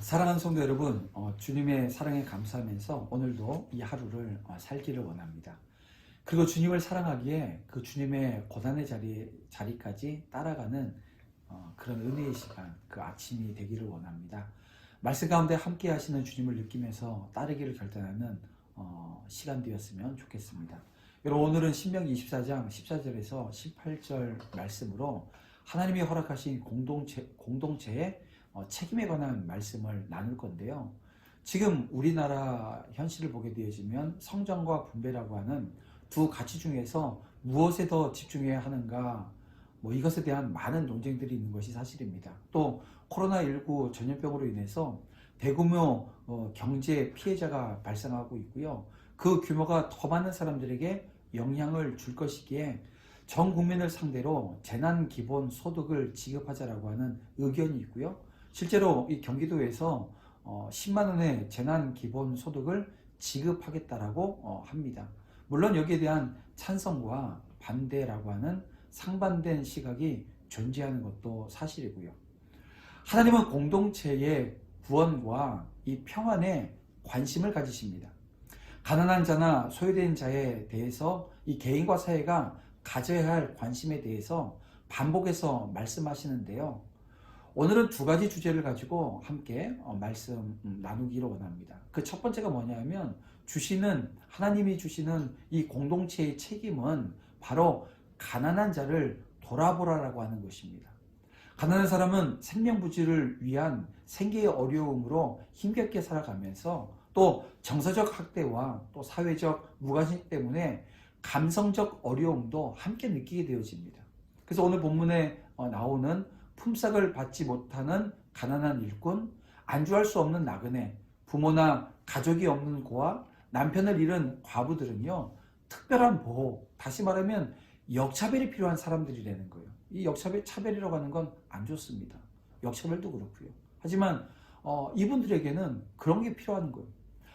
사랑하는 성도 여러분, 주님의 사랑에 감사하면서 오늘도 이 하루를 살기를 원합니다. 그리고 주님을 사랑하기에 그 주님의 고난의 자리까지 따라가는 그런 은혜의 시간, 그 아침이 되기를 원합니다. 말씀 가운데 함께 하시는 주님을 느끼면서 따르기를 결단하는 시간 되었으면 좋겠습니다. 여러분, 오늘은 신명기 24장 14절에서 18절 말씀으로 하나님이 허락하신 공동체의 책임에 관한 말씀을 나눌 건데요. 지금 우리나라 현실을 보게 되어지면 성장과 분배라고 하는 두 가치 중에서 무엇에 더 집중해야 하는가, 이것에 대한 많은 논쟁들이 있는 것이 사실입니다. 또 코로나19 전염병으로 인해서 대규모 경제 피해자가 발생하고 있고요. 그 규모가 더 많은 사람들에게 영향을 줄 것이기에 전 국민을 상대로 재난기본소득을 지급하자라고 하는 의견이 있고요. 실제로 이 경기도에서 10만 원의 재난기본소득을 지급하겠다라고 합니다. 물론 여기에 대한 찬성과 반대라고 하는 상반된 시각이 존재하는 것도 사실이고요. 하나님은 공동체의 구원과 이 평안에 관심을 가지십니다. 가난한 자나 소외된 자에 대해서 이 개인과 사회가 가져야 할 관심에 대해서 반복해서 말씀하시는데요. 오늘은 두 가지 주제를 가지고 함께 말씀 나누기를 원합니다. 그 첫 번째가 뭐냐면 하나님이 주시는 이 공동체의 책임은 바로 가난한 자를 돌아보라라고 하는 것입니다. 가난한 사람은 생명부지를 위한 생계의 어려움으로 힘겹게 살아가면서 또 정서적 학대와 또 사회적 무관심 때문에 감성적 어려움도 함께 느끼게 되어집니다. 그래서 오늘 본문에 나오는 품삯을 받지 못하는 가난한 일꾼, 안주할 수 없는 나그네, 부모나 가족이 없는 고아, 남편을 잃은 과부들은요, 특별한 보호, 다시 말하면 역차별이 필요한 사람들이라는 거예요. 이 차별이라고 하는 건 안 좋습니다. 역차별도 그렇고요. 하지만 이분들에게는 그런 게 필요한 거예요.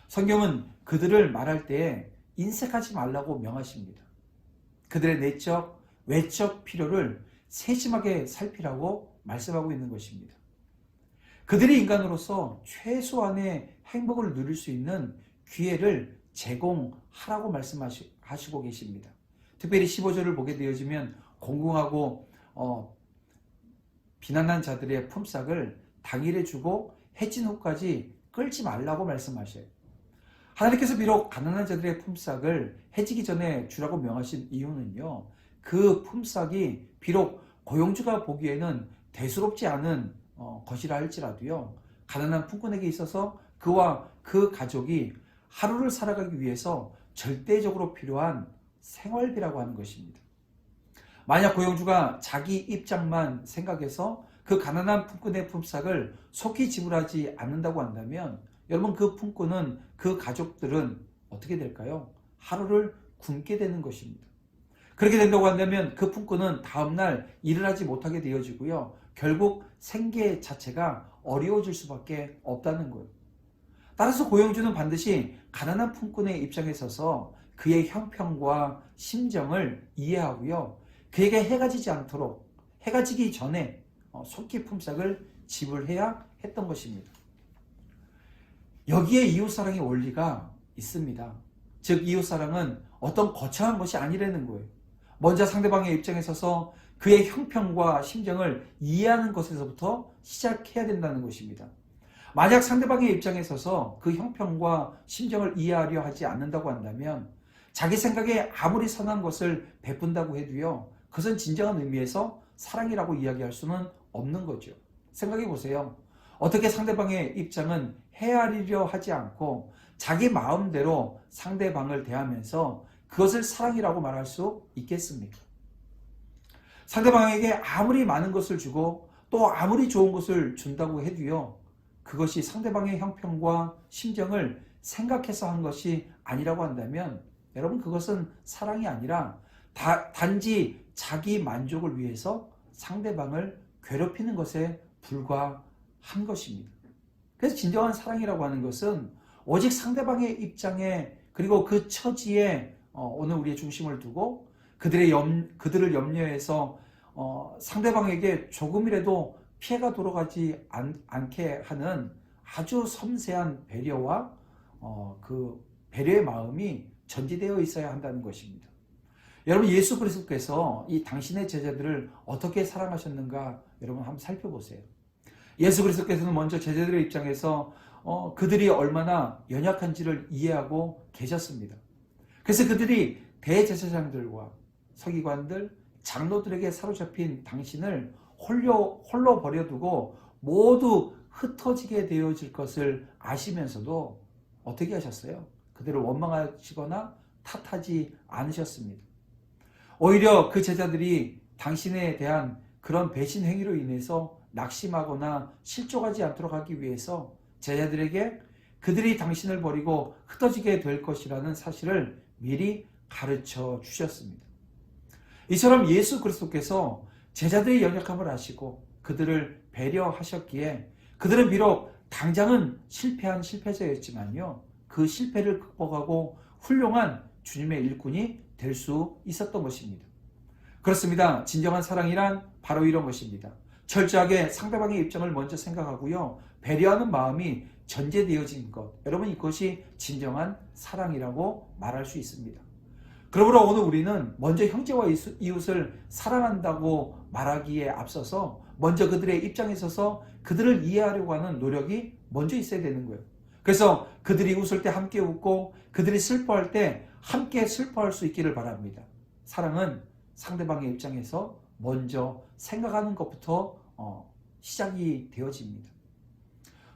성경은 그들을 말할 때 인색하지 말라고 명하십니다. 그들의 내적, 외적 필요를 세심하게 살피라고 말씀하고 있는 것입니다. 그들이 인간으로서 최소한의 행복을 누릴 수 있는 기회를 제공하라고 말씀하시고 계십니다. 특별히 15절을 보게 되어지면 공공하고 비난한 자들의 품삯을 당일에 주고 해진 후까지 끌지 말라고 말씀하셔요. 하나님께서 비록 가난한 자들의 품삯을 해지기 전에 주라고 명하신 이유는요, 그 품삯이 비록 고용주가 보기에는 대수롭지 않은 것이라 할지라도요, 가난한 품꾼에게 있어서 그와 그 가족이 하루를 살아가기 위해서 절대적으로 필요한 생활비라고 하는 것입니다. 만약 고용주가 자기 입장만 생각해서 그 가난한 품꾼의 품삯을 속히 지불하지 않는다고 한다면 여러분, 그 품꾼은, 그 가족들은 어떻게 될까요? 하루를 굶게 되는 것입니다. 그렇게 된다고 한다면 그 품꾼은 다음날 일을 하지 못하게 되어지고요. 결국 생계 자체가 어려워질 수밖에 없다는 거예요. 따라서 고용주는 반드시 가난한 품꾼의 입장에 서서 그의 형편과 심정을 이해하고요. 그에게 해가 지지 않도록, 해가 지기 전에 속히 품삯을 지불해야 했던 것입니다. 여기에 이웃사랑의 원리가 있습니다. 즉, 이웃사랑은 어떤 거창한 것이 아니라는 거예요. 먼저 상대방의 입장에 서서 그의 형편과 심정을 이해하는 것에서부터 시작해야 된다는 것입니다. 만약 상대방의 입장에 서서 그 형편과 심정을 이해하려 하지 않는다고 한다면 자기 생각에 아무리 선한 것을 베푼다고 해도요, 그것은 진정한 의미에서 사랑이라고 이야기할 수는 없는 거죠. 생각해 보세요. 어떻게 상대방의 입장은 헤아리려 하지 않고 자기 마음대로 상대방을 대하면서 그것을 사랑이라고 말할 수 있겠습니까? 상대방에게 아무리 많은 것을 주고 또 아무리 좋은 것을 준다고 해도요, 그것이 상대방의 형편과 심정을 생각해서 한 것이 아니라고 한다면 여러분, 그것은 사랑이 아니라 단지 자기 만족을 위해서 상대방을 괴롭히는 것에 불과한 것입니다. 그래서 진정한 사랑이라고 하는 것은 오직 상대방의 입장에, 그리고 그 처지에 오늘 우리의 중심을 두고 그들을 염려해서 상대방에게 조금이라도 피해가 돌아가지 않게 하는 아주 섬세한 배려와 그 배려의 마음이 전제되어 있어야 한다는 것입니다. 여러분, 예수 그리스도께서 이 당신의 제자들을 어떻게 사랑하셨는가 여러분 한번 살펴보세요. 예수 그리스도께서는 먼저 제자들의 입장에서 그들이 얼마나 연약한지를 이해하고 계셨습니다. 그래서 그들이 대제사장들과 서기관들, 장로들에게 사로잡힌 당신을 홀로 버려두고 모두 흩어지게 되어질 것을 아시면서도 어떻게 하셨어요? 그들을 원망하시거나 탓하지 않으셨습니다. 오히려 그 제자들이 당신에 대한 그런 배신 행위로 인해서 낙심하거나 실족하지 않도록 하기 위해서 제자들에게 그들이 당신을 버리고 흩어지게 될 것이라는 사실을 미리 가르쳐 주셨습니다. 이처럼 예수 그리스도께서 제자들의 연약함을 아시고 그들을 배려하셨기에 그들은 비록 당장은 실패한 실패자였지만요, 그 실패를 극복하고 훌륭한 주님의 일꾼이 될 수 있었던 것입니다. 그렇습니다. 진정한 사랑이란 바로 이런 것입니다. 철저하게 상대방의 입장을 먼저 생각하고요, 배려하는 마음이 전제되어진 것, 여러분 이것이 진정한 사랑이라고 말할 수 있습니다. 그러므로 오늘 우리는 먼저 형제와 이웃을 사랑한다고 말하기에 앞서서 먼저 그들의 입장에 서서 그들을 이해하려고 하는 노력이 먼저 있어야 되는 거예요. 그래서 그들이 웃을 때 함께 웃고 그들이 슬퍼할 때 함께 슬퍼할 수 있기를 바랍니다. 사랑은 상대방의 입장에서 먼저 생각하는 것부터 시작이 되어집니다.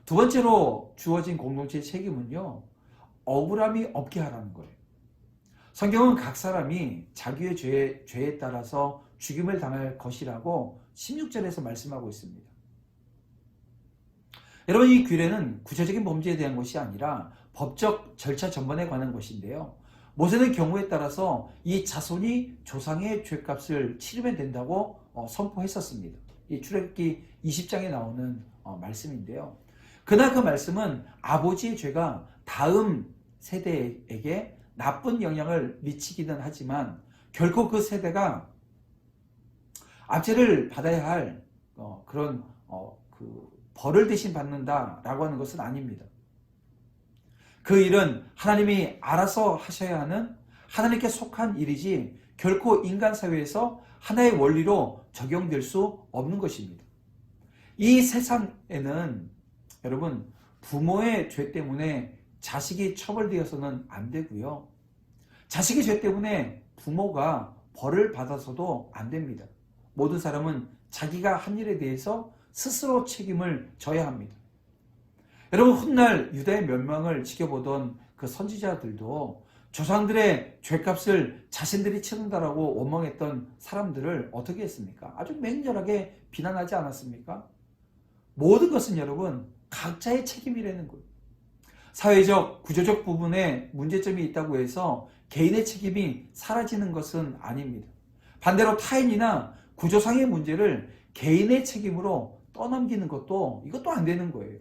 두 번째로 주어진 공동체의 책임은요, 억울함이 없게 하라는 거예요. 성경은 각 사람이 자기의 죄에 따라서 죽임을 당할 것이라고 16절에서 말씀하고 있습니다. 여러분, 이 규례는 구체적인 범죄에 대한 것이 아니라 법적 절차 전반에 관한 것인데요, 모세는 경우에 따라서 이 자손이 조상의 죄값을 치르면 된다고 선포했었습니다. 이 출애굽기 20장에 나오는 말씀인데요, 그러나 그 말씀은 아버지의 죄가 다음 세대에게 나쁜 영향을 미치기는 하지만 결코 그 세대가 압제를 받아야 할 그런 그 벌을 대신 받는다라고 하는 것은 아닙니다. 그 일은 하나님이 알아서 하셔야 하는 하나님께 속한 일이지 결코 인간 사회에서 하나의 원리로 적용될 수 없는 것입니다. 이 세상에는 여러분, 부모의 죄 때문에 자식이 처벌되어서는 안 되고요, 자식의 죄 때문에 부모가 벌을 받아서도 안 됩니다. 모든 사람은 자기가 한 일에 대해서 스스로 책임을 져야 합니다. 여러분, 훗날 유다의 멸망을 지켜보던 그 선지자들도 조상들의 죄값을 자신들이 치른다라고 원망했던 사람들을 어떻게 했습니까? 아주 맹렬하게 비난하지 않았습니까? 모든 것은 여러분 각자의 책임이라는 거예요. 사회적, 구조적 부분에 문제점이 있다고 해서 개인의 책임이 사라지는 것은 아닙니다. 반대로 타인이나 구조상의 문제를 개인의 책임으로 떠넘기는 이것도 안 되는 거예요.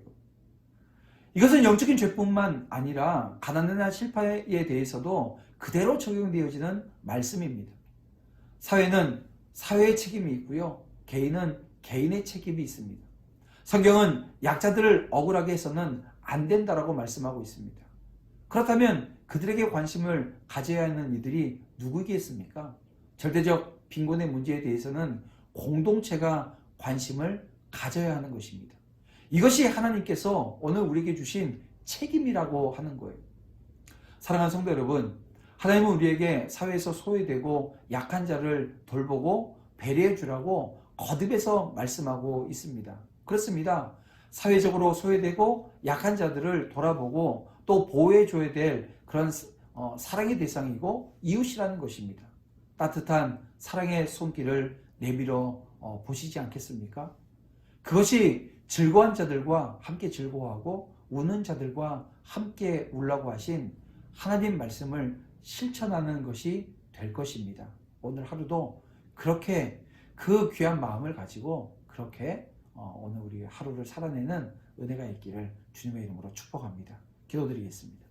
이것은 영적인 죄뿐만 아니라 가난이나 실패에 대해서도 그대로 적용되어지는 말씀입니다. 사회는 사회의 책임이 있고요, 개인은 개인의 책임이 있습니다. 성경은 약자들을 억울하게 해서는 안 된다라고 말씀하고 있습니다. 그렇다면 그들에게 관심을 가져야 하는 이들이 누구겠습니까? 절대적 빈곤의 문제에 대해서는 공동체가 관심을 가져야 하는 것입니다. 이것이 하나님께서 오늘 우리에게 주신 책임이라고 하는 거예요. 사랑하는 성도 여러분, 하나님은 우리에게 사회에서 소외되고 약한 자를 돌보고 배려해 주라고 거듭해서 말씀하고 있습니다. 그렇습니다. 사회적으로 소외되고 약한 자들을 돌아보고 또 보호해 줘야 될 그런 사랑의 대상이고 이웃이라는 것입니다. 따뜻한 사랑의 손길을 내밀어 보시지 않겠습니까? 그것이 즐거운 자들과 함께 즐거워하고 우는 자들과 함께 울라고 하신 하나님 말씀을 실천하는 것이 될 것입니다. 오늘 하루도 그렇게 그 귀한 마음을 가지고 그렇게 오늘 우리 하루를 살아내는 은혜가 있기를 주님의 이름으로 축복합니다. 기도드리겠습니다.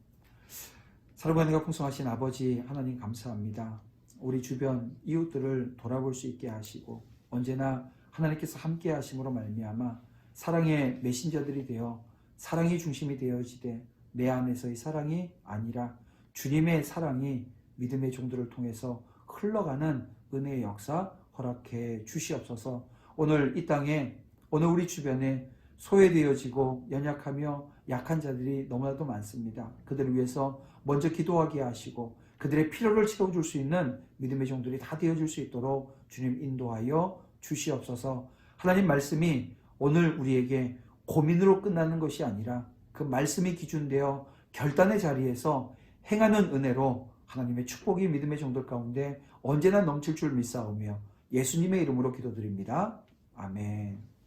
사랑과 은혜가 풍성하신 아버지 하나님, 감사합니다. 우리 주변 이웃들을 돌아볼 수 있게 하시고 언제나 하나님께서 함께 하심으로 말미암아 사랑의 메신저들이 되어 사랑이 중심이 되어지되 내 안에서의 사랑이 아니라 주님의 사랑이 믿음의 종들을 통해서 흘러가는 은혜의 역사 허락해 주시옵소서. 오늘 이 땅에, 오늘 우리 주변에 소외되어지고 연약하며 약한 자들이 너무나도 많습니다. 그들을 위해서 먼저 기도하게 하시고 그들의 필요를 채워줄 수 있는 믿음의 종들이 다 되어줄 수 있도록 주님 인도하여 주시옵소서. 하나님 말씀이 오늘 우리에게 고민으로 끝나는 것이 아니라 그 말씀이 기준되어 결단의 자리에서 행하는 은혜로 하나님의 축복이 믿음의 종들 가운데 언제나 넘칠 줄 믿사오며 예수님의 이름으로 기도드립니다. 아멘.